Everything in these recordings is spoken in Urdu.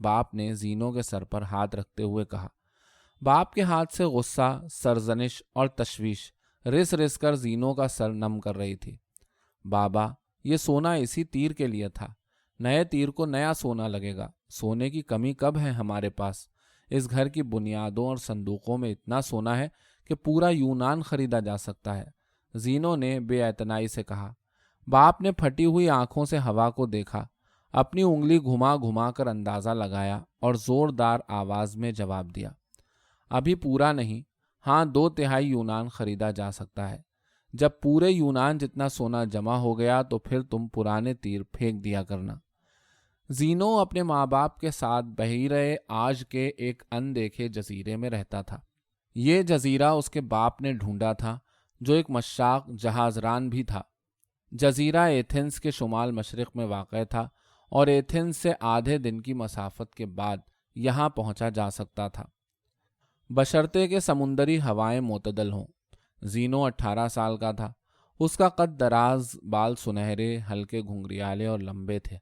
باپ نے زینو کے سر پر ہاتھ رکھتے ہوئے کہا۔ باپ کے ہاتھ سے غصہ، سرزنش اور تشویش رس رس کر زینو کا سر نم کر رہی تھی۔ بابا، یہ سونا اسی تیر کے لیے تھا، نئے تیر کو نیا سونا لگے گا، سونے کی کمی کب ہے ہمارے پاس؟ اس گھر کی بنیادوں اور صندوقوں میں اتنا سونا ہے کہ پورا یونان خریدا جا سکتا ہے، زینو نے بے اعتنائی سے کہا۔ باپ نے پھٹی ہوئی آنکھوں سے ہوا کو دیکھا، اپنی انگلی گھما گھما کر اندازہ لگایا اور زوردار آواز میں جواب دیا۔ ابھی پورا نہیں، ہاں 2/3 یونان خریدا جا سکتا ہے۔ جب پورے یونان جتنا سونا جمع ہو گیا تو پھر تم پرانے تیر پھینک دیا کرنا۔ زینو اپنے ماں باپ کے ساتھ بحیرہ آج کے ایک اندیکھے جزیرے میں رہتا تھا۔ یہ جزیرہ اس کے باپ نے ڈھونڈا تھا، جو ایک مشاق جہاز ران بھی تھا۔ جزیرہ ایتھنز کے شمال مشرق میں واقع تھا اور ایتھنز سے آدھے دن کی مسافت کے بعد یہاں پہنچا جا سکتا تھا، بشرطے کہ سمندری ہوائیں معتدل ہوں۔ زینو 18 سال کا تھا۔ اس کا قد دراز، بال سنہرے، ہلکے گھنگریالے اور لمبے تھے،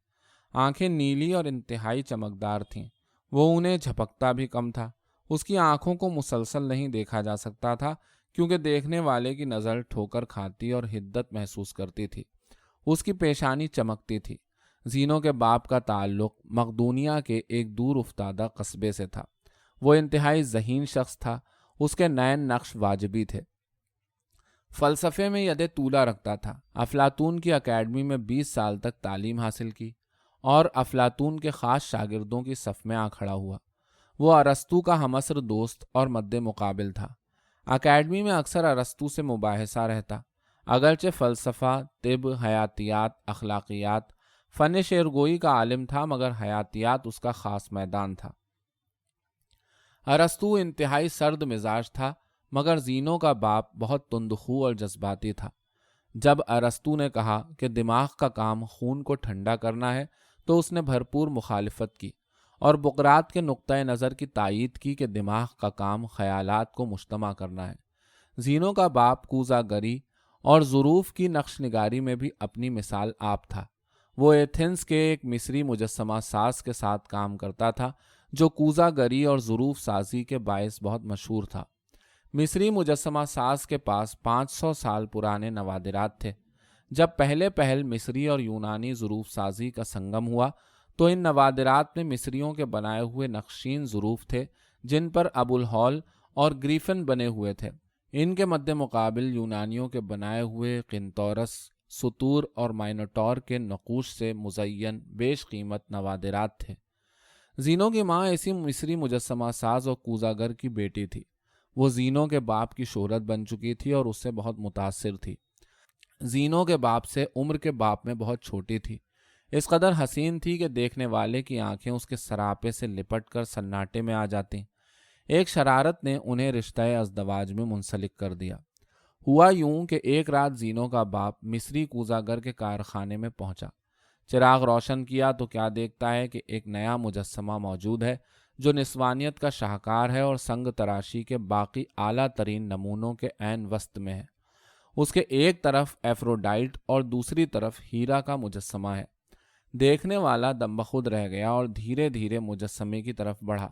آنکھیں نیلی اور انتہائی چمکدار تھیں، وہ انہیں جھپکتا بھی کم تھا۔ اس کی آنکھوں کو مسلسل نہیں دیکھا جا سکتا تھا کیونکہ دیکھنے والے کی نظر ٹھوکر کھاتی اور حدت محسوس کرتی تھی۔ اس کی پیشانی چمکتی تھی۔ زینو کے باپ کا تعلق مقدونیہ کے ایک دور افتادہ قصبے سے تھا۔ وہ انتہائی ذہین شخص تھا، اس کے نین نقش واجبی تھے، فلسفے میں ید طولہ رکھتا تھا۔ افلاطون کی اکیڈمی میں 20 سال تک تعلیم حاصل کی اور افلاطون کے خاص شاگردوں کی صف میں آ کھڑا ہوا۔ وہ ارسطو کا ہمعصر دوست اور مد مقابل تھا۔ اکیڈمی میں اکثر ارسطو سے مباحثہ رہتا، اگرچہ فلسفہ، طب، حیاتیات، اخلاقیات، فن شعرگوئی کا عالم تھا، مگر حیاتیات اس کا خاص میدان تھا۔ ارسطو انتہائی سرد مزاج تھا، مگر زینو کا باپ بہت تندخو اور جذباتی تھا۔ جب ارسطو نے کہا کہ دماغ کا کام خون کو ٹھنڈا کرنا ہے تو اس نے بھرپور مخالفت کی اور بقراط کے نقطۂ نظر کی تائید کی کہ دماغ کا کام خیالات کو مجتمع کرنا ہے۔ زینو کا باپ کوزہ گری اور ظروف کی نقش نگاری میں بھی اپنی مثال آپ تھا۔ وہ ایتھنز کے ایک مصری مجسمہ ساز کے ساتھ کام کرتا تھا جو کوزہ گری اور ظروف سازی کے باعث بہت مشہور تھا۔ مصری مجسمہ ساز کے پاس 500 سال پرانے نوادرات تھے۔ جب پہل مصری اور یونانی ظروف سازی کا سنگم ہوا تو ان نوادرات میں مصریوں کے بنائے ہوئے نقشین ظروف تھے جن پر ابو الہول اور گریفن بنے ہوئے تھے۔ ان کے مد مقابل یونانیوں کے بنائے ہوئے قنطورس، سطور اور مائنوٹور کے نقوش سے مزین بیش قیمت نوادرات تھے۔ زینو کی ماں اسی مصری مجسمہ ساز اور کوزہ گر کی بیٹی تھی۔ وہ زینو کے باپ کی شہرت بن چکی تھی اور اس سے بہت متاثر تھی۔ زینو کے باپ سے عمر کے باپ میں بہت چھوٹی تھی، اس قدر حسین تھی کہ دیکھنے والے کی آنکھیں اس کے سراپے سے لپٹ کر سناٹے میں آ جاتی۔ ایک شرارت نے انہیں رشتہ ازدواج میں منسلک کر دیا۔ ہوا یوں کہ ایک رات زینو کا باپ مصری کوزہ گر کے کارخانے میں پہنچا۔ چراغ روشن کیا تو کیا دیکھتا ہے کہ ایک نیا مجسمہ موجود ہے جو نسوانیت کا شاہکار ہے اور سنگ تراشی کے باقی اعلیٰ ترین نمونوں کے عین وسط میں ہے۔ اس کے ایک طرف ایفروڈائٹ اور دوسری طرف ہیرا کا مجسمہ ہے۔ دیکھنے والا دم بخود رہ گیا اور دھیرے دھیرے مجسمے کی طرف بڑھا۔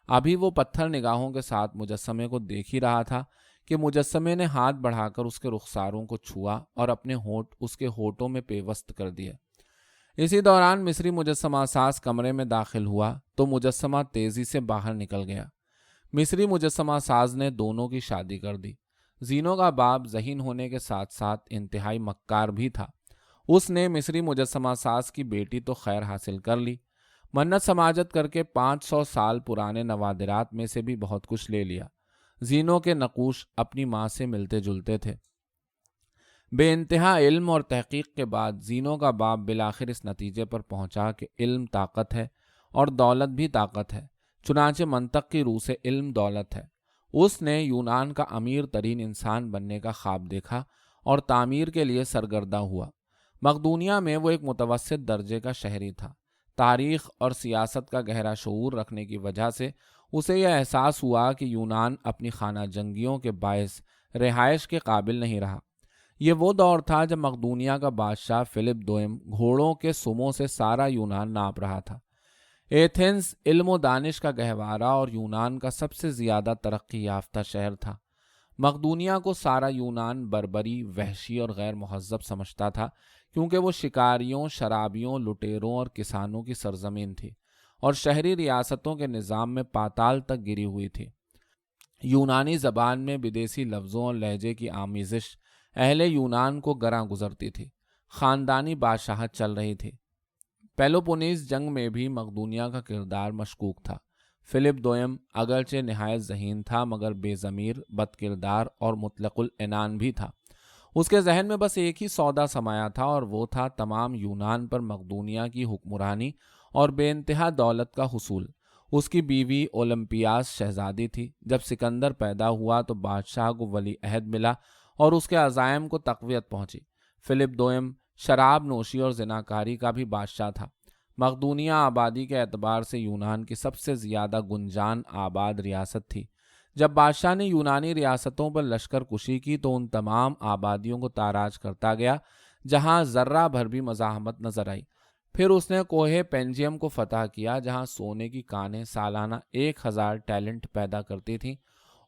ابھی وہ پتھر نگاہوں کے ساتھ مجسمے کو دیکھ ہی رہا تھا کہ مجسمے نے ہاتھ بڑھا کر اس کے رخساروں کو چھوا اور اپنے ہونٹ اس کے ہونٹوں میں پیوست کر دیے۔ اسی دوران مصری مجسمہ ساز کمرے میں داخل ہوا تو مجسمہ تیزی سے باہر نکل گیا۔ مصری مجسمہ ساز نے دونوں کی شادی کر دی۔ زینو کا باپ ذہین ہونے کے ساتھ ساتھ انتہائی مکار بھی تھا۔ اس نے مصری مجسمہ ساز کی بیٹی تو خیر حاصل کر لی، منت سماجت کر کے 500 سال پرانے نوادرات میں سے بھی بہت کچھ لے لیا۔ زینو کے نقوش اپنی ماں سے ملتے جلتے تھے۔ بے انتہا علم اور تحقیق کے بعد زینو کا باپ بالآخر اس نتیجے پر پہنچا کہ علم طاقت ہے اور دولت بھی طاقت ہے، چنانچہ منطق کی روح سے علم دولت ہے۔ اس نے یونان کا امیر ترین انسان بننے کا خواب دیکھا اور تعمیر کے لیے سرگرداں ہوا۔ مقدونیہ میں وہ ایک متوسط درجے کا شہری تھا۔ تاریخ اور سیاست کا گہرا شعور رکھنے کی وجہ سے اسے یہ احساس ہوا کہ یونان اپنی خانہ جنگیوں کے باعث رہائش کے قابل نہیں رہا۔ یہ وہ دور تھا جب مقدونیہ کا بادشاہ فلپ دوئم گھوڑوں کے سموں سے سارا یونان ناپ رہا تھا۔ ایتھنز علم و دانش کا گہوارہ اور یونان کا سب سے زیادہ ترقی یافتہ شہر تھا۔ مقدونیہ کو سارا یونان بربری، وحشی اور غیر مہذب سمجھتا تھا، کیونکہ وہ شکاریوں، شرابیوں، لٹیروں اور کسانوں کی سرزمین تھی اور شہری ریاستوں کے نظام میں پاتال تک گری ہوئی تھی۔ یونانی زبان میں بدیسی لفظوں اور لہجے کی آمیزش اہل یونان کو گراں گزرتی تھی۔ خاندانی بادشاہت چل رہی تھی۔ پیلوپونیس جنگ میں بھی مقدونیہ کا کردار مشکوک تھا۔ فلپ دوئم اگرچہ نہایت ذہین تھا مگر بے ضمیر، بد کردار اور مطلق العنان بھی تھا۔ اس کے ذہن میں بس ایک ہی سودا سمایا تھا اور وہ تھا تمام یونان پر مقدونیہ کی حکمرانی اور بے انتہا دولت کا حصول۔ اس کی بیوی اولمپیاس شہزادی تھی۔ جب سکندر پیدا ہوا تو بادشاہ کو ولی عہد ملا اور اس کے عزائم کو تقویت پہنچی۔ فلپ دوئم شراب نوشی اور زناکاری کا بھی بادشاہ تھا۔ مقدونیہ آبادی کے اعتبار سے یونان کی سب سے زیادہ گنجان آباد ریاست تھی۔ جب بادشاہ نے یونانی ریاستوں پر لشکر کشی کی تو ان تمام آبادیوں کو تاراج کرتا گیا جہاں ذرہ بھر بھی مزاحمت نظر آئی۔ پھر اس نے کوہ پینجیم کو فتح کیا جہاں سونے کی کانیں سالانہ 1000 ٹیلنٹ پیدا کرتی تھیں۔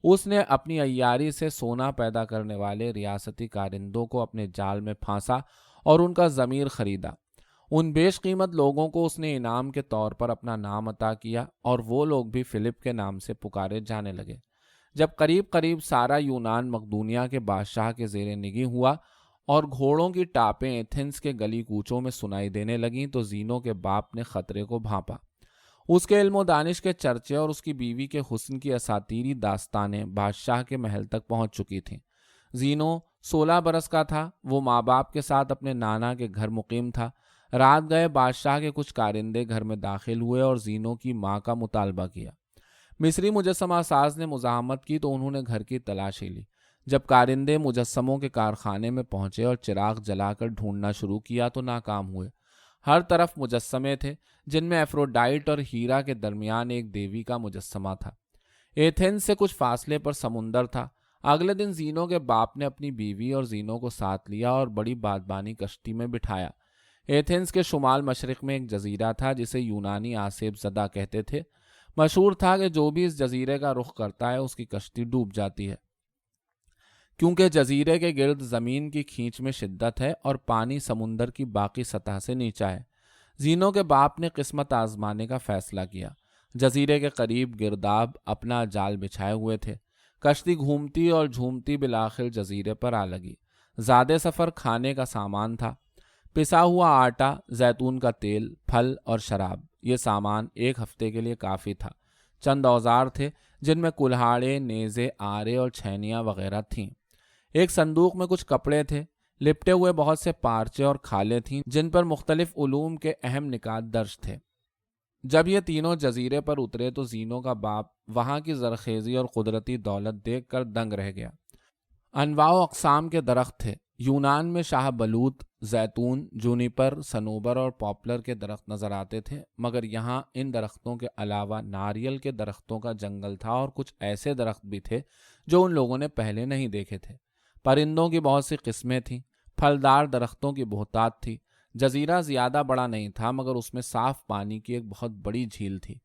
اس نے اپنی عیاری سے سونا پیدا کرنے والے ریاستی کارندوں کو اپنے جال میں پھانسا اور ان کا ضمیر خریدا۔ ان بیش قیمت لوگوں کو اس نے انعام کے طور پر اپنا نام عطا کیا اور وہ لوگ بھی فلپ کے نام سے پکارے جانے لگے۔ جب قریب قریب سارا یونان مقدونیہ کے بادشاہ کے زیر نگیں ہوا اور گھوڑوں کی ٹاپیں ایتھنز کے گلی کوچوں میں سنائی دینے لگیں تو زینو کے باپ نے خطرے کو بھانپا۔ اس کے علم و دانش کے چرچے اور اس کی بیوی کے حسن کی اساطیری داستانیں بادشاہ کے محل تک پہنچ چکی تھیں۔ زینو 16 برس کا تھا۔ وہ ماں باپ کے ساتھ اپنے نانا کے گھر مقیم تھا۔ رات گئے بادشاہ کے کچھ کارندے گھر میں داخل ہوئے اور زینو کی ماں کا مطالبہ کیا۔ مصری مجسمہ ساز نے مزاحمت کی تو انہوں نے گھر کی تلاشی لی۔ جب کارندے مجسموں کے کارخانے میں پہنچے اور چراغ جلا کر ڈھونڈنا شروع کیا تو ناکام ہوئے۔ ہر طرف مجسمے تھے جن میں ایفروڈائٹ اور ہیرا کے درمیان ایک دیوی کا مجسمہ تھا۔ ایتھنز سے کچھ فاصلے پر سمندر تھا۔ اگلے دن زینو کے باپ نے اپنی بیوی اور زینو کو ساتھ لیا اور بڑی بادبانی کشتی میں بٹھایا۔ ایتھنز کے شمال مشرق میں ایک جزیرہ تھا جسے یونانی آسیب زدہ کہتے تھے۔ مشہور تھا کہ جو بھی اس جزیرے کا رخ کرتا ہے اس کی کشتی ڈوب جاتی ہے، کیونکہ جزیرے کے گرد زمین کی کھینچ میں شدت ہے اور پانی سمندر کی باقی سطح سے نیچا ہے۔ زینو کے باپ نے قسمت آزمانے کا فیصلہ کیا۔ جزیرے کے قریب گرداب اپنا جال بچھائے ہوئے تھے۔ کشتی گھومتی اور جھومتی بالآخر جزیرے پر آ لگی۔ زیادہ سفر کھانے کا سامان تھا۔ پسا ہوا آٹا، زیتون کا تیل، پھل اور شراب۔ یہ سامان ایک ہفتے کے لیے کافی تھا۔ چند اوزار تھے جن میں کلہاڑے، نیزے، آرے اور چھینیاں وغیرہ تھیں۔ ایک صندوق میں کچھ کپڑے تھے۔ لپٹے ہوئے بہت سے پارچے اور کھالیں تھیں جن پر مختلف علوم کے اہم نکات درج تھے۔ جب یہ تینوں جزیرے پر اترے تو زینو کا باپ وہاں کی زرخیزی اور قدرتی دولت دیکھ کر دنگ رہ گیا۔ انواع و اقسام کے درخت تھے۔ یونان میں شاہ بلوط، زیتون، جونیپر، سنوبر اور پاپلر کے درخت نظر آتے تھے، مگر یہاں ان درختوں کے علاوہ ناریل کے درختوں کا جنگل تھا اور کچھ ایسے درخت بھی تھے جو ان لوگوں نے پہلے نہیں دیکھے تھے۔ پرندوں کی بہت سی قسمیں تھیں۔ پھلدار درختوں کی بہتات تھی۔ جزیرہ زیادہ بڑا نہیں تھا مگر اس میں صاف پانی کی ایک بہت بڑی جھیل تھی۔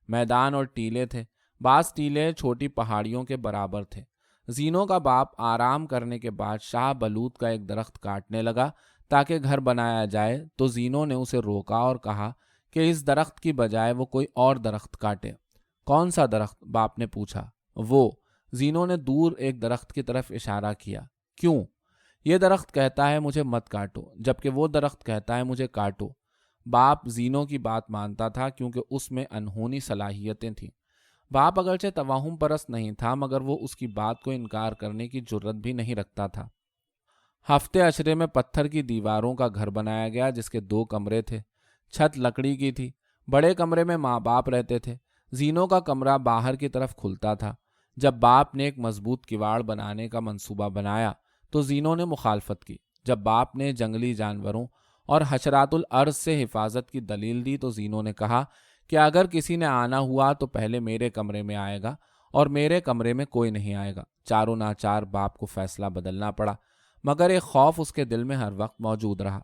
میدان اور ٹیلے تھے۔ بعض ٹیلے چھوٹی پہاڑیوں کے برابر تھے۔ زینو کا باپ آرام کرنے کے بعد شاہ بلوط کا ایک درخت کاٹنے لگا تاکہ گھر بنایا جائے تو زینو نے اسے روکا اور کہا کہ اس درخت کی بجائے وہ کوئی اور درخت کاٹے۔ کون سا درخت؟ باپ نے پوچھا۔ وہ، زینو نے دور ایک درخت کی طرف اشارہ کیا۔ کیوں؟ یہ درخت کہتا ہے مجھے مت کاٹو، جبکہ وہ درخت کہتا ہے مجھے کاٹو۔ باپ زینو کی بات مانتا تھا کیونکہ اس میں انہونی صلاحیتیں تھیں۔ باپ اگرچہ توہم پرست نہیں تھا مگر وہ اس کی بات کو انکار کرنے کی جرت بھی نہیں رکھتا تھا۔ ہفتے عشرے میں پتھر کی دیواروں کا گھر بنایا گیا جس کے 2 کمرے تھے۔ چھت لکڑی کی تھی۔ بڑے کمرے میں ماں باپ رہتے تھے۔ زینو کا کمرہ باہر کی طرف کھلتا تھا۔ جب باپ نے ایک مضبوط کواڑ بنانے کا منصوبہ بنایا تو زینو نے مخالفت کی۔ جب باپ نے جنگلی جانوروں اور حشرات الارض سے حفاظت کی دلیل دی تو زینو نے کہا کہ اگر کسی نے آنا ہوا تو پہلے میرے کمرے میں آئے گا اور میرے کمرے میں کوئی نہیں آئے گا۔ چاروں ناچار باپ کو فیصلہ بدلنا پڑا، مگر ایک خوف اس کے دل میں ہر وقت موجود رہا۔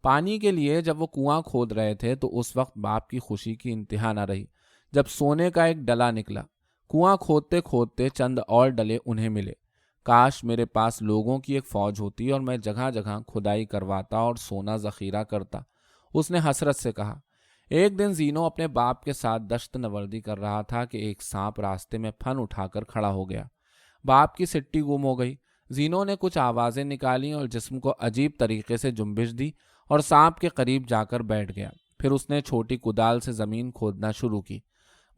پانی کے لیے جب وہ کنواں کھود رہے تھے تو اس وقت باپ کی خوشی کی انتہا نہ رہی جب سونے کا ایک ڈلا نکلا۔ کنواں کھودتے کھودتے چند اور ڈلے انہیں ملے۔ کاش میرے پاس لوگوں کی ایک فوج ہوتی اور میں جگہ جگہ کھدائی کرواتا اور سونا ذخیرہ کرتا، اس نے حسرت سے کہا۔ ایک دن زینو اپنے باپ کے ساتھ دشت نوردی کر رہا تھا کہ ایک سانپ راستے میں پھن اٹھا کر کھڑا ہو گیا۔ باپ کی سٹی گم ہو گئی۔ زینو نے کچھ آوازیں نکالی اور جسم کو عجیب طریقے سے جنبش دی اور سانپ کے قریب جا کر بیٹھ گیا۔ پھر اس نے چھوٹی کدال سے زمین کھودنا شروع کی۔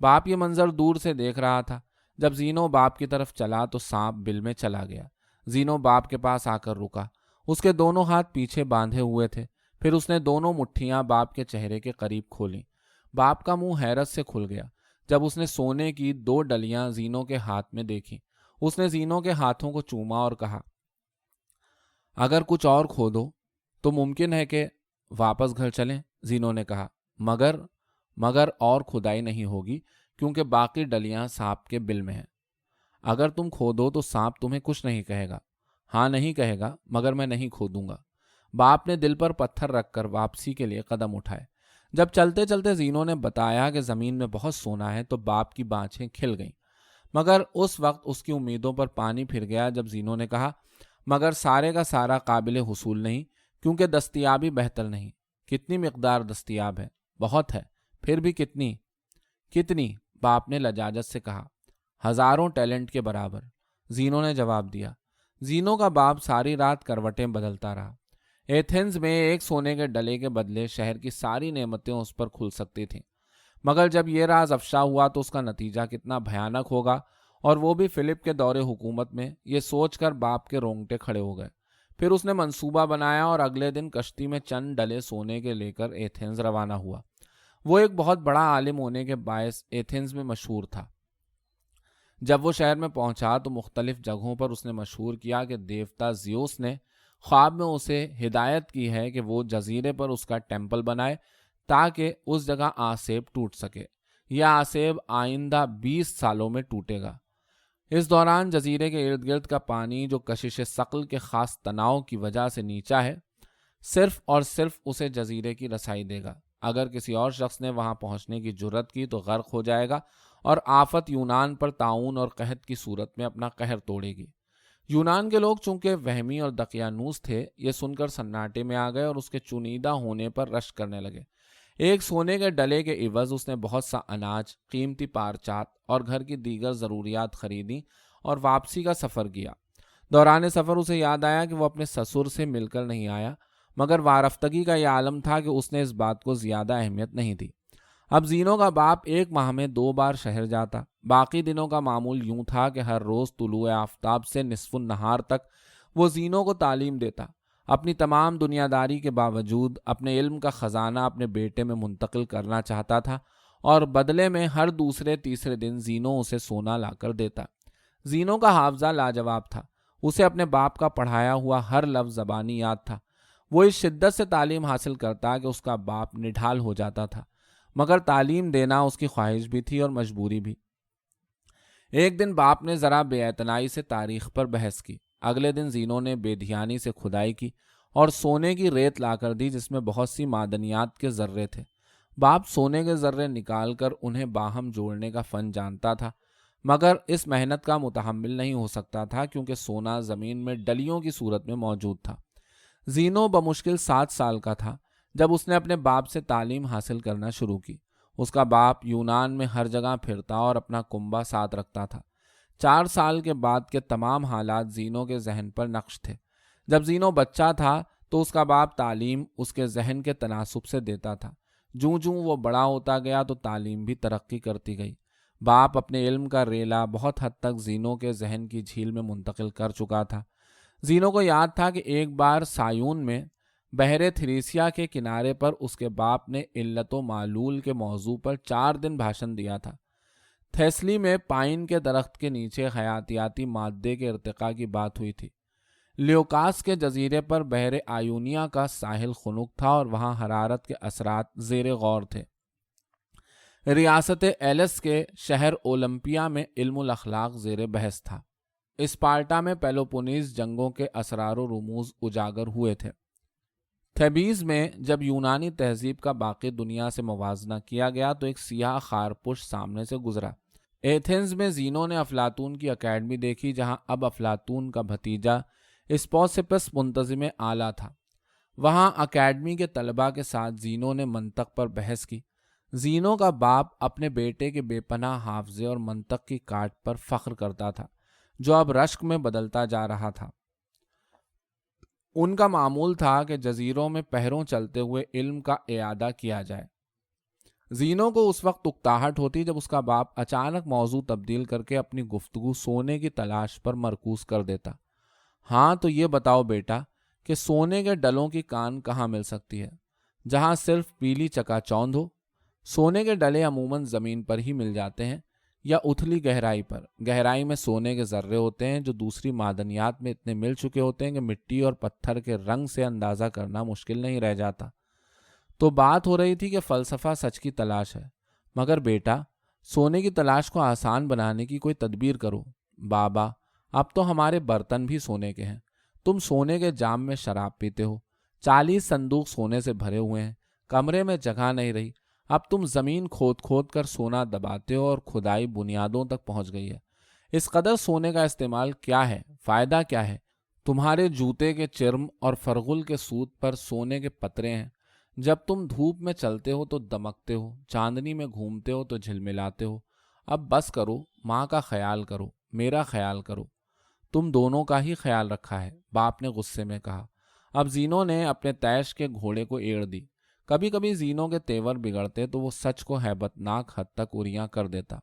باپ یہ منظر دور سے دیکھ رہا تھا۔ جب زینو باپ کی طرف چلا تو سانپ بل میں چلا گیا۔ زینو باپ کے پاس آ کر رکا۔ اس کے دونوں ہاتھ پیچھے باندھے ہوئے تھے۔ پھر اس نے دونوں مٹھیاں باپ کے چہرے کے قریب کھولیں۔ باپ کا منہ حیرت سے کھل گیا جب اس نے سونے کی 2 ڈلیاں زینو کے ہاتھ میں دیکھی۔ اس نے زینو کے ہاتھوں کو چوما اور کہا، اگر کچھ اور کھودو تو ممکن ہے کہ واپس گھر چلیں۔ زینو نے کہا، مگر اور کھدائی نہیں ہوگی کیونکہ باقی ڈلیاں سانپ کے بل میں ہیں۔ اگر تم کھودو تو سانپ تمہیں کچھ نہیں کہے گا۔ ہاں نہیں کہے گا، مگر میں نہیں کھودوں گا۔ باپ نے دل پر پتھر رکھ کر واپسی کے لیے قدم اٹھائے۔ جب چلتے چلتے زینو نے بتایا کہ زمین میں بہت سونا ہے تو باپ کی بانچیں کھل گئیں، مگر اس وقت اس کی امیدوں پر پانی پھر گیا جب زینو نے کہا، مگر سارے کا سارا قابل حصول نہیں کیونکہ دستیابی بہتر نہیں۔ کتنی مقدار دستیاب ہے؟ بہت ہے۔ پھر بھی کتنی؟ باپ نے لجاجت سے کہا، ہزاروں ٹیلنٹ کے برابر، زینو نے جواب دیا۔ زینو کا باپ ساری رات کروٹیں بدلتا رہا۔ ایتھنز میں ایک سونے کے ڈلے کے بدلے شہر کی ساری نعمتیں اس پر کھل سکتی تھیں، مگر جب یہ راز افشا ہوا تو اس کا نتیجہ کتنا بھیانک ہوگا، اور وہ بھی فلپ کے دور حکومت میں، یہ سوچ کر باپ کے رونگٹے کھڑے ہو گئے۔ پھر اس نے منصوبہ بنایا اور اگلے دن کشتی میں چند ڈلے سونے کے لے کر ایتھنز روانہ ہوا۔ وہ ایک بہت بڑا عالم ہونے کے باعث ایتھنز میں مشہور تھا۔ جب وہ شہر میں پہنچا تو مختلف جگہوں پر اس نے مشہور کیا کہ دیوتا زیوس نے خواب میں اسے ہدایت کی ہے کہ وہ جزیرے پر اس کا ٹیمپل بنائے تاکہ اس جگہ آسیب ٹوٹ سکے۔ یہ آسیب آئندہ 20 سالوں میں ٹوٹے گا۔ اس دوران جزیرے کے ارد گرد کا پانی جو کشش ثقل کے خاص تناؤ کی وجہ سے نیچا ہے، صرف اور صرف اسے جزیرے کی رسائی دے گا۔ اگر کسی اور شخص نے وہاں پہنچنے کی جرت کی تو غرق ہو جائے گا، اور آفت یونان پر طاعون اور قحط کی صورت میں اپنا قہر توڑے گی۔ یونان کے لوگ چونکہ وہمی اور دقیانوس تھے، یہ سن کر سناٹے میں آ گئے اور اس کے چنیدہ ہونے پر رشک کرنے لگے۔ ایک سونے کے ڈلے کے عوض اس نے بہت سا اناج، قیمتی پارچات اور گھر کی دیگر ضروریات خریدیں اور واپسی کا سفر کیا۔ دوران سفر اسے یاد آیا کہ وہ اپنے سسر سے مل کر نہیں آیا، مگر وارفتگی کا یہ عالم تھا کہ اس نے اس بات کو زیادہ اہمیت نہیں دی۔ اب زینو کا باپ ایک ماہ میں 2 بار شہر جاتا۔ باقی دنوں کا معمول یوں تھا کہ ہر روز طلوع آفتاب سے نصف النہار تک وہ زینو کو تعلیم دیتا۔ اپنی تمام دنیا داری کے باوجود اپنے علم کا خزانہ اپنے بیٹے میں منتقل کرنا چاہتا تھا، اور بدلے میں ہر دوسرے تیسرے دن زینو اسے سونا لا کر دیتا۔ زینو کا حافظہ لاجواب تھا۔ اسے اپنے باپ کا پڑھایا ہوا ہر لفظ زبانی یاد تھا۔ وہ اس شدت سے تعلیم حاصل کرتا کہ اس کا باپ نڈھال ہو جاتا تھا، مگر تعلیم دینا اس کی خواہش بھی تھی اور مجبوری بھی۔ ایک دن باپ نے ذرا بے اعتنائی سے تاریخ پر بحث کی۔ اگلے دن زینو نے بے دھیانی سے کھدائی کی اور سونے کی ریت لا کر دی جس میں بہت سی معدنیات کے ذرے تھے۔ باپ سونے کے ذرے نکال کر انہیں باہم جوڑنے کا فن جانتا تھا، مگر اس محنت کا متحمل نہیں ہو سکتا تھا کیونکہ سونا زمین میں ڈلیوں کی صورت میں موجود تھا۔ زینو بمشکل 7 سال کا تھا جب اس نے اپنے باپ سے تعلیم حاصل کرنا شروع کی۔ اس کا باپ یونان میں ہر جگہ پھرتا اور اپنا کنبہ ساتھ رکھتا تھا۔ 4 سال کے بعد کے تمام حالات زینو کے ذہن پر نقش تھے۔ جب زینو بچہ تھا تو اس کا باپ تعلیم اس کے ذہن کے تناسب سے دیتا تھا۔ جوں جوں وہ بڑا ہوتا گیا تو تعلیم بھی ترقی کرتی گئی۔ باپ اپنے علم کا ریلا بہت حد تک زینو کے ذہن کی جھیل میں منتقل کر چکا تھا۔ زینو کو یاد تھا کہ ایک بار سایون میں بحر تھریسیا کے کنارے پر اس کے باپ نے علت و معلول کے موضوع پر 4 دن بھاشن دیا تھا۔ تھیسلی میں پائن کے درخت کے نیچے حیاتیاتی مادے کے ارتقاء کی بات ہوئی تھی۔ لیوکاس کے جزیرے پر بحر آیونیا کا ساحل خنک تھا اور وہاں حرارت کے اثرات زیر غور تھے۔ ریاست ایلس کے شہر اولمپیا میں علم الاخلاق زیر بحث تھا۔ اسپارٹا میں پیلوپونیز جنگوں کے اسرار و رموز اجاگر ہوئے تھے۔ تھیبیز میں جب یونانی تہذیب کا باقی دنیا سے موازنہ کیا گیا تو ایک سیاہ خارپوش سامنے سے گزرا۔ ایتھنز میں زینو نے افلاطون کی اکیڈمی دیکھی، جہاں اب افلاطون کا بھتیجا اسپوسپس منتظم اعلیٰ تھا۔ وہاں اکیڈمی کے طلباء کے ساتھ زینو نے منطق پر بحث کی۔ زینو کا باپ اپنے بیٹے کے بے پناہ حافظے اور منطق کی کاٹ پر فخر کرتا تھا، جو اب رشک میں بدلتا جا رہا تھا۔ ان کا معمول تھا کہ جزیروں میں پہروں چلتے ہوئے علم کا اعادہ کیا جائے۔ زینو کو اس وقت اکتاہٹ ہوتی جب اس کا باپ اچانک موضوع تبدیل کر کے اپنی گفتگو سونے کی تلاش پر مرکوز کر دیتا۔ ہاں تو یہ بتاؤ بیٹا کہ سونے کے ڈلوں کی کان کہاں مل سکتی ہے، جہاں صرف پیلی چکا چوند ہو؟ سونے کے ڈلے عموماً زمین پر ہی مل جاتے ہیں یا اتھلی گہرائی پر۔ گہرائی میں سونے کے ذرے ہوتے ہیں جو دوسری معدنیات میں اتنے مل چکے ہوتے ہیں کہ مٹی اور پتھر کے رنگ سے اندازہ کرنا مشکل نہیں رہ جاتا۔ تو بات ہو رہی تھی کہ فلسفہ سچ کی تلاش ہے، مگر بیٹا سونے کی تلاش کو آسان بنانے کی کوئی تدبیر کرو۔ بابا اب تو ہمارے برتن بھی سونے کے ہیں، تم سونے کے جام میں شراب پیتے ہو، 40 صندوق سونے سے بھرے ہوئے ہیں، کمرے میں جگہ نہیں رہی، اب تم زمین کھود کھود کر سونا دباتے ہو اور کھدائی بنیادوں تک پہنچ گئی ہے۔ اس قدر سونے کا استعمال کیا ہے؟ فائدہ کیا ہے؟ تمہارے جوتے کے چرم اور فرغل کے سوت پر سونے کے پترے ہیں، جب تم دھوپ میں چلتے ہو تو دمکتے ہو، چاندنی میں گھومتے ہو تو جھلملاتے ہو۔ اب بس کرو، ماں کا خیال کرو، میرا خیال کرو۔ تم دونوں کا ہی خیال رکھا ہے، باپ نے غصے میں کہا۔ اب زینو نے اپنے تیش کے گھوڑے کو ایڑ دی۔ کبھی کبھی زینو کے تیور بگڑتے تو وہ سچ کو ہیبت ناک حد تک اریاں کر دیتا۔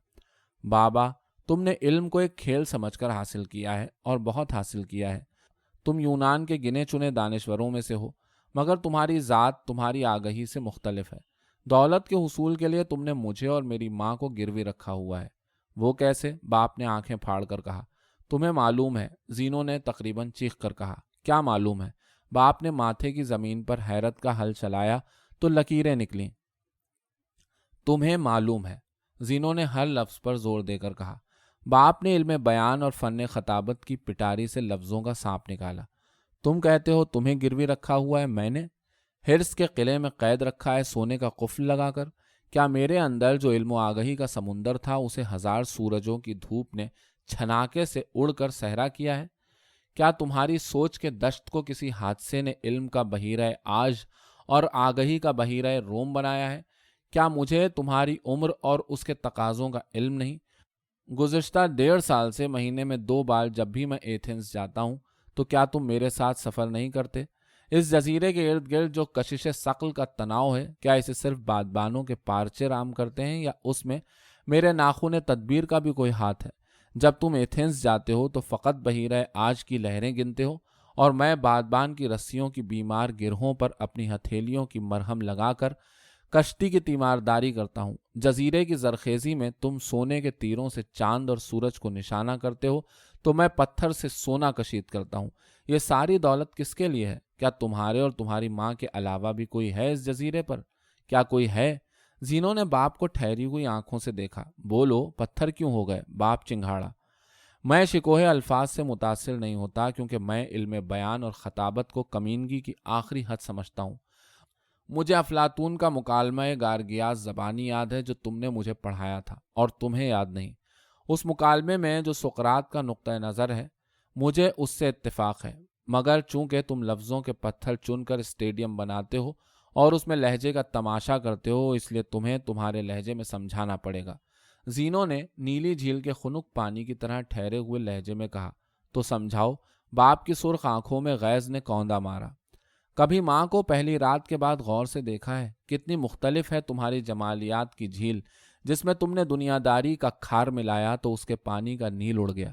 بابا تم نے علم کو ایک کھیل سمجھ کر حاصل کیا ہے، اور بہت حاصل کیا ہے۔ تم یونان کے گنے چنے دانشوروں میں سے ہو، مگر تمہاری ذات تمہاری آگہی سے مختلف ہے۔ دولت کے حصول کے لیے تم نے مجھے اور میری ماں کو گروی رکھا ہوا ہے۔ وہ کیسے؟ باپ نے آنکھیں پھاڑ کر کہا۔ تمہیں معلوم ہے؟ زینو نے تقریباً چیخ کر کہا۔ کیا معلوم ہے؟ باپ نے ماتھے کی زمین پر حیرت کا حل چلایا تو لکیریں نکلیں۔ تمہیں معلوم ہے، زینو نے ہر لفظ پر زور دے کر کہا۔ باپ نے علم بیان اور فن خطابت کی پٹاری سے لفظوں کا سانپ نکالا۔ تم کہتے ہو تمہیں گروی رکھا ہوا ہے؟ میں نے حرص کے قلعے میں قید رکھا ہے سونے کا قفل لگا کر؟ کیا میرے اندر جو علم و آگہی کا سمندر تھا اسے 1000 سورجوں کی دھوپ نے چھناکے سے اڑ کر صحرا کیا ہے؟ کیا تمہاری سوچ کے دشت کو کسی حادثے نے علم کا بحیرہ آج اور آگہی کا بحیرہ روم بنایا ہے؟ کیا مجھے تمہاری عمر اور اس کے تقاضوں کا علم نہیں؟ گزشتہ 1.5 سال سے مہینے میں 2 بار جب بھی میں ایتھنز جاتا ہوں تو کیا تم میرے ساتھ سفر نہیں کرتے؟ اس جزیرے کے ارد گرد جو کشش ثقل کا تناؤ ہے، کیا اسے صرف بادبانوں کے پارچے رام کرتے ہیں یا اس میں میرے ناخن تدبیر کا بھی کوئی ہاتھ ہے؟ جب تم ایتھنز جاتے ہو تو فقط بحیرہ آج کی لہریں گنتے ہو، اور میں بادبان کی رسیوں کی بیمار گرہوں پر اپنی ہتھیلیوں کی مرہم لگا کر کشتی کی تیمارداری کرتا ہوں۔ جزیرے کی زرخیزی میں تم سونے کے تیروں سے چاند اور سورج کو نشانہ کرتے ہو تو میں پتھر سے سونا کشید کرتا ہوں۔ یہ ساری دولت کس کے لیے ہے؟ کیا تمہارے اور تمہاری ماں کے علاوہ بھی کوئی ہے اس جزیرے پر؟ کیا کوئی ہے؟ زینو نے باپ کو ٹھہری ہوئی آنکھوں سے دیکھا۔ بولو، پتھر کیوں ہو گئے؟ باپ چنگھاڑا۔ میں شکوہ الفاظ سے متاثر نہیں ہوتا، کیونکہ میں علم بیان اور خطابت کو کمینگی کی آخری حد سمجھتا ہوں۔ مجھے افلاطون کا مکالمہ گارگیاس زبانی یاد ہے جو تم نے مجھے پڑھایا تھا، اور تمہیں یاد نہیں۔ اس مکالمے میں جو سقراط کا نقطہ نظر ہے، مجھے اس سے اتفاق ہے، مگر چونکہ تم لفظوں کے پتھر چن کر اسٹیڈیم بناتے ہو اور اس میں لہجے کا تماشا کرتے ہو، اس لیے تمہیں تمہارے لہجے میں سمجھانا پڑے گا۔ زینو نے نیلی جھیل کے خنک پانی کی طرح ٹھہرے ہوئے لہجے میں کہا۔ تو سمجھاؤ۔ باپ کی سرخ آنکھوں میں غیظ نے کوندا مارا۔ کبھی ماں کو پہلی رات کے بعد غور سے دیکھا ہے؟ کتنی مختلف ہے تمہاری جمالیات کی جھیل، جس میں تم نے دنیا داری کا کھار ملایا تو اس کے پانی کا نیل اڑ گیا۔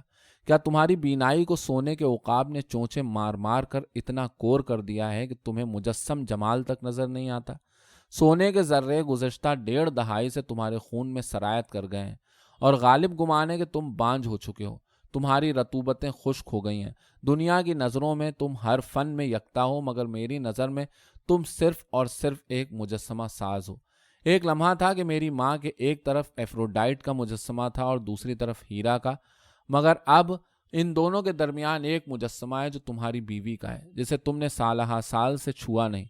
کیا تمہاری بینائی کو سونے کے عقاب نے چونچے مار مار کر اتنا کور کر دیا ہے کہ تمہیں مجسم جمال تک نظر نہیں آتا؟ سونے کے ذرے گزشتہ 1.5 دہائی سے تمہارے خون میں سرایت کر گئے ہیں، اور غالب گمان ہے کہ تم بانجھ ہو چکے ہو۔ تمہاری رطوبتیں خشک ہو گئی ہیں۔ دنیا کی نظروں میں تم ہر فن میں یکتا ہو، مگر میری نظر میں تم صرف اور صرف ایک مجسمہ ساز ہو۔ ایک لمحہ تھا کہ میری ماں کے ایک طرف ایفروڈائٹ کا مجسمہ تھا اور دوسری طرف ہیرا کا، مگر اب ان دونوں کے درمیان ایک مجسمہ ہے جو تمہاری بیوی کا ہے، جسے تم نے سالہ سال سے چھوا نہیں۔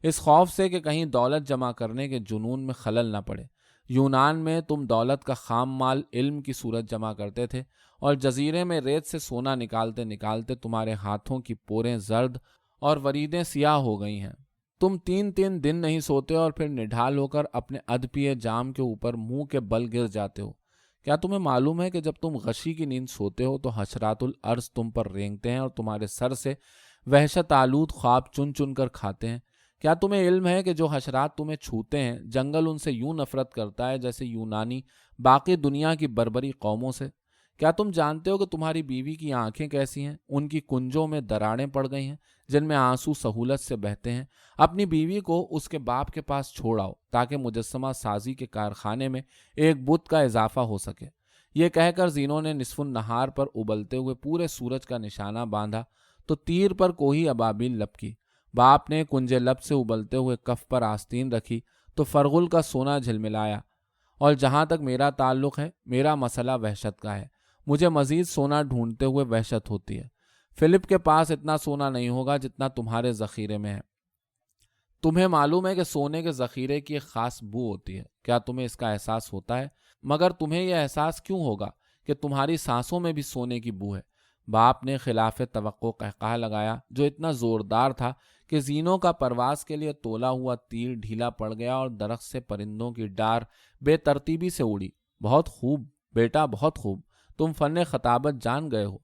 اس خوف سے کہ کہیں دولت جمع کرنے کے جنون میں خلل نہ پڑے۔ یونان میں تم دولت کا خام مال علم کی صورت جمع کرتے تھے، اور جزیرے میں ریت سے سونا نکالتے نکالتے تمہارے ہاتھوں کی پوریں زرد اور وریدیں سیاہ ہو گئی ہیں۔ تم 3 دن نہیں سوتے اور پھر نڈھال ہو کر اپنے ادھ پیے جام کے اوپر منہ کے بل گر جاتے ہو۔ کیا تمہیں معلوم ہے کہ جب تم غشی کی نیند سوتے ہو تو حشرات الارض تم پر رینگتے ہیں اور تمہارے سر سے وحشت آلود خواب چن چن کر کھاتے ہیں؟ کیا تمہیں علم ہے کہ جو حشرات تمہیں چھوتے ہیں جنگل ان سے یوں نفرت کرتا ہے جیسے یونانی باقی دنیا کی بربری قوموں سے؟ کیا تم جانتے ہو کہ تمہاری بیوی کی آنکھیں کیسی ہیں؟ ان کی کنجوں میں دراڑیں پڑ گئی ہیں جن میں آنسو سہولت سے بہتے ہیں۔ اپنی بیوی کو اس کے باپ کے پاس چھوڑ آؤ تاکہ مجسمہ سازی کے کارخانے میں ایک بت کا اضافہ ہو سکے۔ یہ کہہ کر زینو نے نصف النہار پر ابلتے ہوئے پورے سورج کا نشانہ باندھا تو تیر پر کوہی ابابیل لپکی۔ باپ نے کنجے لب سے ابلتے ہوئے کف پر آستین رکھی تو فرغل کا سونا جھلملایا۔ اور جہاں تک میرا تعلق ہے، میرا مسئلہ وحشت کا ہے۔ مجھے مزید سونا ڈھونڈتے ہوئے وحشت ہوتی ہے۔ فلپ کے پاس اتنا سونا نہیں ہوگا جتنا تمہارے ذخیرے میں ہے۔ تمہیں معلوم ہے کہ سونے کے ذخیرے کی ایک خاص بو ہوتی ہے۔ کیا تمہیں اس کا احساس ہوتا ہے؟ مگر تمہیں یہ احساس کیوں ہوگا کہ تمہاری سانسوں میں بھی سونے کی بو ہے؟ باپ نے خلاف توقع قہقہہ لگایا جو اتنا زوردار تھا کہ زینو کا پرواز کے لیے تولا ہوا تیر ڈھیلا پڑ گیا اور درخت سے پرندوں کی ڈار بے ترتیبی سے اڑی۔ بہت خوب بیٹا، بہت خوب، تم فن خطابت جان گئے ہو،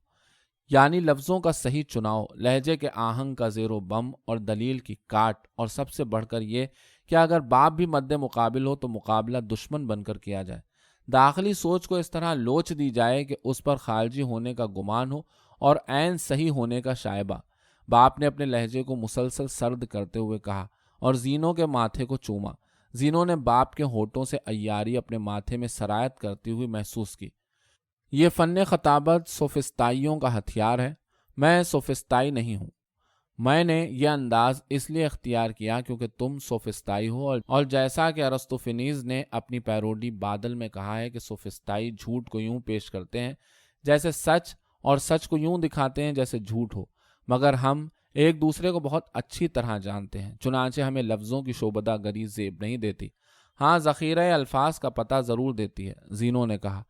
یعنی لفظوں کا صحیح چناؤ، لہجے کے آہنگ کا زیر و بم اور دلیل کی کاٹ، اور سب سے بڑھ کر یہ کہ اگر باپ بھی مد مقابل ہو تو مقابلہ دشمن بن کر کیا جائے۔ داخلی سوچ کو اس طرح لوچ دی جائے کہ اس پر خارجی ہونے کا گمان ہو اور عین صحیح ہونے کا شائبہ۔ باپ نے اپنے لہجے کو مسلسل سرد کرتے ہوئے کہا اور زینو کے ماتھے کو چوما۔ زینو نے باپ کے ہونٹوں سے عیاری اپنے ماتھے میں سرایت کرتی ہوئی محسوس کی۔ یہ فن خطابت سوفسطائیوں کا ہتھیار ہے، میں سوفسطائی نہیں ہوں۔ میں نے یہ انداز اس لیے اختیار کیا کیونکہ تم سوفسطائی ہو، اور جیسا کہ ارسطوفینیز نے اپنی پیروڈی بادل میں کہا ہے کہ سوفسطائی جھوٹ کو یوں پیش کرتے ہیں جیسے سچ، اور سچ کو یوں دکھاتے ہیں جیسے جھوٹ ہو، مگر ہم ایک دوسرے کو بہت اچھی طرح جانتے ہیں، چنانچہ ہمیں لفظوں کی شعبدہ گری زیب نہیں دیتی، ہاں ذخیرہ الفاظ کا پتہ ضرور دیتی ہے۔ زینو نے کہا،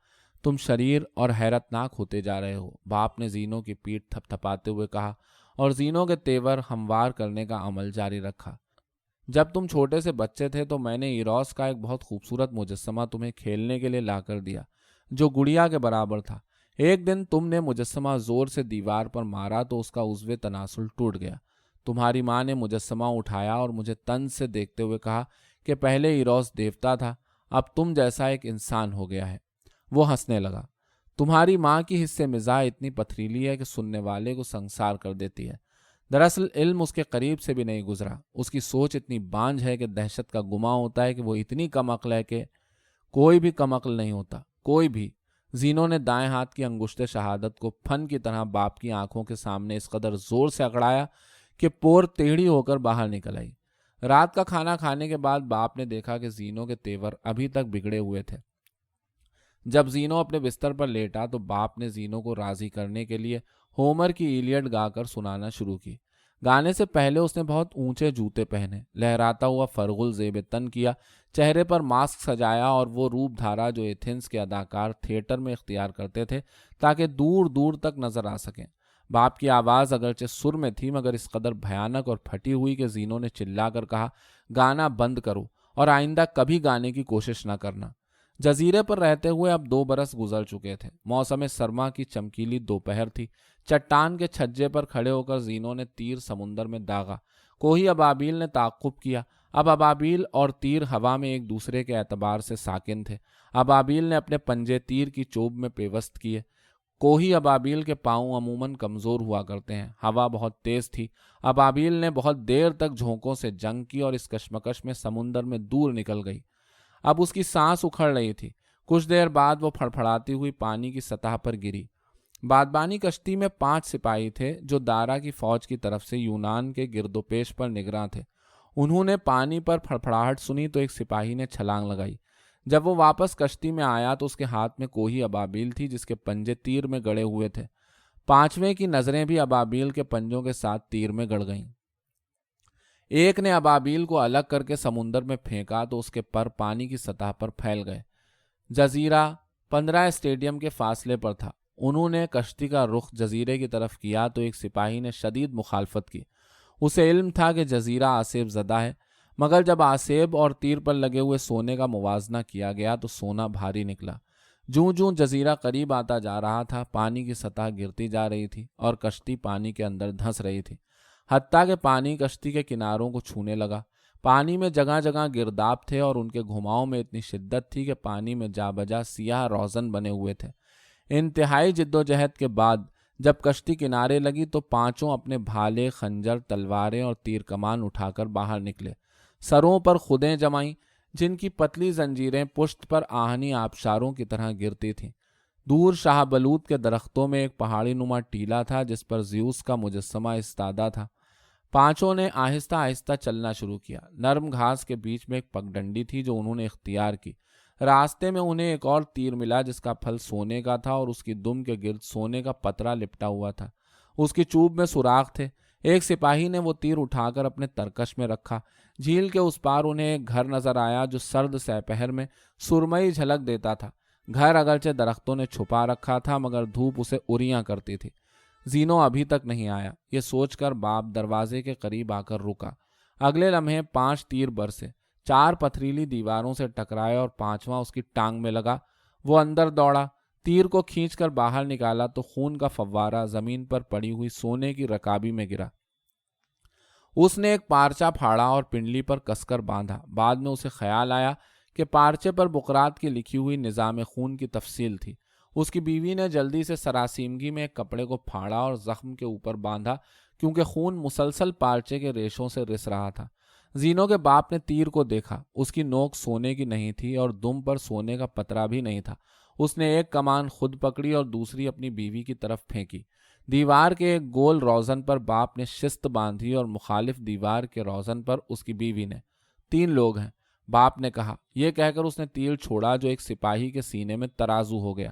تم شریر اور حیرت ناک ہوتے جا رہے ہو، باپ نے زینو کی پیٹھ تھپ تھپاتے ہوئے کہا، اور زینو کے تیور ہموار کرنے کا عمل جاری رکھا۔ جب تم چھوٹے سے بچے تھے تو میں نے ایروس کا ایک بہت خوبصورت مجسمہ تمہیں کھیلنے کے لیے لا کر دیا جو گڑیا کے برابر تھا۔ ایک دن تم نے مجسمہ زور سے دیوار پر مارا تو اس کا عضو تناسل ٹوٹ گیا۔ تمہاری ماں نے مجسمہ اٹھایا اور مجھے طنز سے دیکھتے ہوئے کہا کہ پہلے ایروس دیوتا تھا، اب تم جیسا ایک انسان ہو گیا ہے۔ وہ ہنسنے لگا۔ تمہاری ماں کی حصے مزاح اتنی پتھریلی ہے کہ سننے والے کو سنگسار کر دیتی ہے۔ دراصل علم اس کے قریب سے بھی نہیں گزرا۔ اس کی سوچ اتنی بانجھ ہے کہ دہشت کا گمان ہوتا ہے کہ وہ اتنی کم عقل ہے کہ کوئی بھی کم عقل نہیں ہوتا، کوئی بھی۔ زینو نے دائیں ہاتھ کی انگشت شہادت کو پھن کی طرح باپ کی آنکھوں کے سامنے اس قدر زور سے اکڑایا کہ پور ٹیڑھی ہو کر باہر نکل آئی۔ رات کا کھانا کھانے کے بعد باپ نے دیکھا کہ زینو کے تیور ابھی تک بگڑے ہوئے تھے۔ جب زینو اپنے بستر پر لیٹا تو باپ نے زینو کو راضی کرنے کے لیے ہومر کی ایلیڈ گا کر سنانا شروع کی۔ گانے سے پہلے اس نے بہت اونچے جوتے پہنے، لہراتا ہوا فرغل زیب تن کیا، چہرے پر ماسک سجایا اور وہ روپ دھارا جو ایتھنز کے اداکار تھیٹر میں اختیار کرتے تھے تاکہ دور دور تک نظر آ سکیں۔ باپ کی آواز اگرچہ سر میں تھی مگر اس قدر بھیانک اور پھٹی ہوئی کہ زینو نے چلا کر کہا، گانا بند کرو اور آئندہ کبھی گانے کی کوشش نہ کرنا۔ جزیرے پر رہتے ہوئے اب 2 برس گزر چکے تھے۔ موسم سرما کی چمکیلی دوپہر تھی۔ چٹان کے چھجے پر کھڑے ہو کر زینو نے تیر سمندر میں داغا۔ کوہی ابابیل نے تعقب کیا۔ اب ابابیل اور تیر ہوا میں ایک دوسرے کے اعتبار سے ساکن تھے۔ ابابیل نے اپنے پنجے تیر کی چوب میں پیوست کیے۔ کوہی ابابیل کے پاؤں عموماً کمزور ہوا کرتے ہیں۔ ہوا بہت تیز تھی۔ ابابیل نے بہت دیر تک جھونکوں سے جنگ کی اور اس کشمکش میں سمندر میں دور نکل گئی۔ اب اس کی سانس اکھڑ رہی تھی۔ کچھ دیر بعد وہ پھڑپھڑاتی ہوئی پانی کی سطح پر گری۔ بادبانی کشتی میں 5 سپاہی تھے جو دارا کی فوج کی طرف سے یونان کے گرد و پیش پر نگراں تھے۔ انہوں نے پانی پر پھڑپھڑاہٹ سنی تو ایک سپاہی نے چھلانگ لگائی۔ جب وہ واپس کشتی میں آیا تو اس کے ہاتھ میں کوہی ابابیل تھی جس کے پنجے تیر میں گڑے ہوئے تھے۔ 5ویں کی نظریں بھی ابابیل کے پنجوں کے ساتھ تیر میں گڑ گئیں۔ ایک نے ابابیل کو الگ کر کے سمندر میں پھینکا تو اس کے پر پانی کی سطح پر پھیل گئے۔ جزیرہ 15 اسٹیڈیم کے فاصلے پر تھا۔ انہوں نے کشتی کا رخ جزیرے کی طرف کیا تو ایک سپاہی نے شدید مخالفت کی۔ اسے علم تھا کہ جزیرہ آسیب زدہ ہے، مگر جب آسیب اور تیر پر لگے ہوئے سونے کا موازنہ کیا گیا تو سونا بھاری نکلا۔ جوں جوں جزیرہ قریب آتا جا رہا تھا، پانی کی سطح گرتی جا رہی تھی اور کشتی پانی کے اندر دھنس رہی تھی، حتیٰ کہ پانی کشتی کے کناروں کو چھونے لگا۔ پانی میں جگہ جگہ گرداب تھے اور ان کے گھماؤ میں اتنی شدت تھی کہ پانی میں جا بجا سیاہ روزن بنے ہوئے تھے۔ انتہائی جدوجہد کے بعد جب کشتی کنارے لگی تو پانچوں اپنے بھالے، خنجر، تلواریں اور تیر کمان اٹھا کر باہر نکلے۔ سروں پر خودیں جمائیں جن کی پتلی زنجیریں پشت پر آہنی آبشاروں کی طرح گرتی تھیں۔ دور شاہ بلوط کے درختوں میں ایک پہاڑی نما ٹیلا تھا جس پر زیوس کا مجسمہ استادہ تھا۔ پانچوں نے آہستہ آہستہ چلنا شروع کیا۔ نرم گھاس کے بیچ میں ایک پگڈنڈی تھی جو انہوں نے اختیار کی۔ راستے میں انہیں ایک اور تیر ملا جس کا پھل سونے کا تھا اور اس کی دم کے گرد سونے کا پترا لپٹا ہوا تھا۔ اس کی چوب میں سوراخ تھے۔ ایک سپاہی نے وہ تیر اٹھا کر اپنے ترکش میں رکھا۔ جھیل کے اس پار انہیں ایک گھر نظر آیا جو سرد سپہر میں سرمئی جھلک دیتا تھا۔ گھر اگرچہ درختوں نے چھپا رکھا تھا مگر دھوپ اسے اریاں کرتی تھی۔ زینو ابھی تک نہیں آیا، یہ سوچ کر باپ دروازے کے قریب آ کر رکا۔ اگلے لمحے 5 تیر برسے، 4 پتھریلی دیواروں سے ٹکرائے اور 5واں اس کی ٹانگ میں لگا۔ وہ اندر دوڑا، تیر کو کھینچ کر باہر نکالا تو خون کا فوارہ زمین پر پڑی ہوئی سونے کی رکابی میں گرا۔ اس نے ایک پارچہ پھاڑا اور پنڈلی پر کس کر باندھا۔ بعد میں اسے خیال آیا کہ پارچے پر بقرات کی لکھی ہوئی نظام خون کی تفصیل تھی۔ اس کی بیوی نے جلدی سے سراسیمگی میں ایک کپڑے کو پھاڑا اور زخم کے اوپر باندھا کیونکہ خون مسلسل پارچے کے ریشوں سے رس رہا تھا۔ زینو کے باپ نے تیر کو دیکھا۔ اس کی نوک سونے کی نہیں تھی اور دم پر سونے کا پترا بھی نہیں تھا۔ اس نے ایک کمان خود پکڑی اور دوسری اپنی بیوی کی طرف پھینکی۔ دیوار کے ایک گول روزن پر باپ نے شست باندھی اور مخالف دیوار کے روزن پر اس کی بیوی نے۔ 3 لوگ ہیں، باپ نے کہا۔ یہ کہہ کر اس نے تیر چھوڑا جو ایک سپاہی کے سینے میں ترازو ہو گیا۔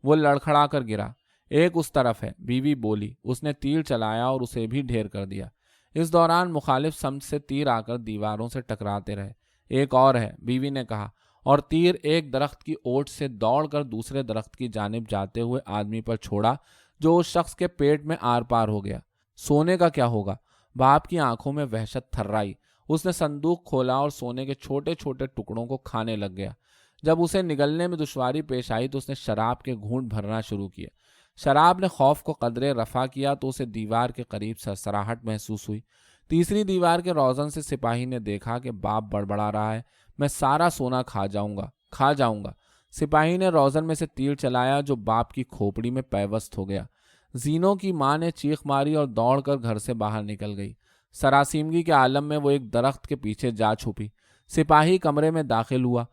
وہ لڑکھڑا کر گرا۔ ایک اس طرف ہے، بیوی بولی۔ اس نے تیر چلایا اور اسے بھی ڈھیر کر دیا۔ اس دوران مخالف سمت سے تیر آ کر دیواروں سے ٹکراتے رہے۔ ایک اور ہے، بیوی نے کہا، اور تیر ایک درخت کی اوٹ سے دوڑ کر دوسرے درخت کی جانب جاتے ہوئے آدمی پر چھوڑا جو اس شخص کے پیٹ میں آر پار ہو گیا۔ سونے کا کیا ہوگا؟ باپ کی آنکھوں میں وحشت تھرائی۔ اس نے صندوق کھولا اور سونے کے چھوٹے چھوٹے ٹکڑوں کو کھانے لگ گیا۔ جب اسے نگلنے میں دشواری پیش آئی تو اس نے شراب کے گھونٹ بھرنا شروع کیے۔ شراب نے خوف کو قدرے رفع کیا تو اسے دیوار کے قریب سرسراہٹ محسوس ہوئی۔ تیسری دیوار کے روزن سے سپاہی نے دیکھا کہ باپ بڑبڑا رہا ہے، میں سارا سونا کھا جاؤں گا۔ سپاہی نے روزن میں سے تیر چلایا جو باپ کی کھوپڑی میں پیوست ہو گیا۔ زینو کی ماں نے چیخ ماری اور دوڑ کر گھر سے باہر نکل گئی۔ سراسیمگی کے عالم میں وہ ایک درخت کے پیچھے جا چھپی۔ سپاہی کمرے میں داخل ہوا۔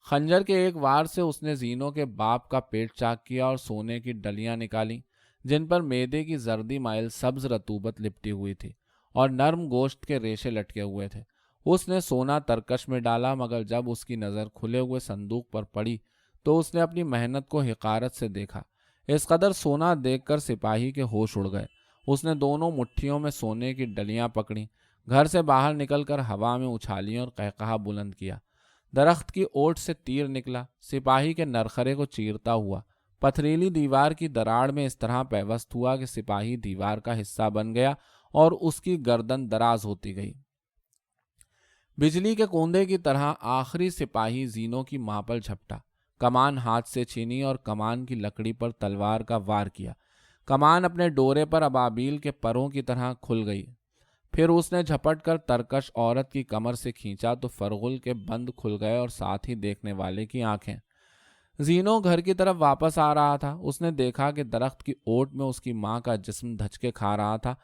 خنجر کے ایک وار سے اس نے زینو کے باپ کا پیٹ چاک کیا اور سونے کی ڈلیاں نکالی جن پر میدے کی زردی مائل سبز رطوبت لپٹی ہوئی تھی اور نرم گوشت کے ریشے لٹکے ہوئے تھے۔ اس نے سونا ترکش میں ڈالا مگر جب اس کی نظر کھلے ہوئے صندوق پر پڑی تو اس نے اپنی محنت کو حقارت سے دیکھا۔ اس قدر سونا دیکھ کر سپاہی کے ہوش اڑ گئے۔ اس نے دونوں مٹھیوں میں سونے کی ڈلیاں پکڑیں، گھر سے باہر نکل کر ہوا میں اچھالی اور قہقہا بلند کیا۔ درخت کی اوٹ سے تیر نکلا، سپاہی کے نرخرے کو چیرتا ہوا۔ پتھریلی دیوار کی دراڑ میں اس طرح پیوست ہوا کہ سپاہی دیوار کا حصہ بن گیا اور اس کی گردن دراز ہوتی گئی۔ بجلی کے کوندے کی طرح آخری سپاہی زینو کی ماں پر جھپٹا۔ کمان ہاتھ سے چھینی اور کمان کی لکڑی پر تلوار کا وار کیا۔ کمان اپنے ڈورے پر ابابیل کے پروں کی طرح کھل گئی۔ پھر اس نے جھپٹ کر ترکش عورت کی کمر سے کھینچا تو فرغل کے بند کھل گئے اور ساتھ ہی دیکھنے والے کی آنکھیں۔ زینو گھر کی طرف واپس آ رہا تھا۔ اس نے دیکھا کہ درخت کی اوٹ میں اس کی ماں کا جسم دھچکے کھا رہا تھا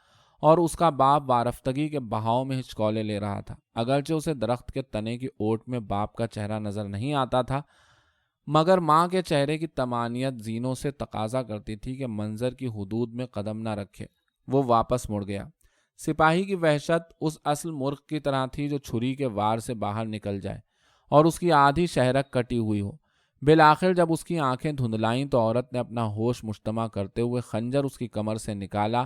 اور اس کا باپ وارفتگی کے بہاؤ میں ہچکولے لے رہا تھا۔ اگرچہ اسے درخت کے تنے کی اوٹ میں باپ کا چہرہ نظر نہیں آتا تھا مگر ماں کے چہرے کی طمانینت زینو سے تقاضا کرتی تھی کہ منظر کی حدود میں قدم نہ رکھے۔ وہ واپس مڑ گیا۔ سپاہی کی وحشت اس اصل مرغ کی طرح تھی جو چھری کے وار سے باہر نکل جائے اور اس کی آدھی شہرک کٹی ہوئی ہو۔ بالآخر جب اس کی آنکھیں دھندلائیں تو عورت نے اپنا ہوش مجتمع کرتے ہوئے خنجر اس کی کمر سے نکالا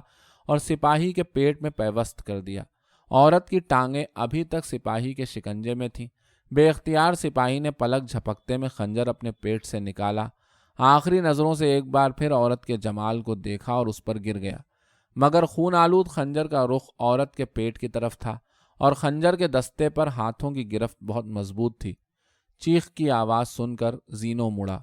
اور سپاہی کے پیٹ میں پیوست کر دیا۔ عورت کی ٹانگیں ابھی تک سپاہی کے شکنجے میں تھیں۔ بے اختیار سپاہی نے پلک جھپکتے میں خنجر اپنے پیٹ سے نکالا، آخری نظروں سے ایک بار پھر عورت کے جمال کو دیکھا اور اس پر گر گیا، مگر خون آلود خنجر کا رخ عورت کے پیٹ کی طرف تھا اور خنجر کے دستے پر ہاتھوں کی گرفت بہت مضبوط تھی۔ چیخ کی آواز سن کر زینو مڑا۔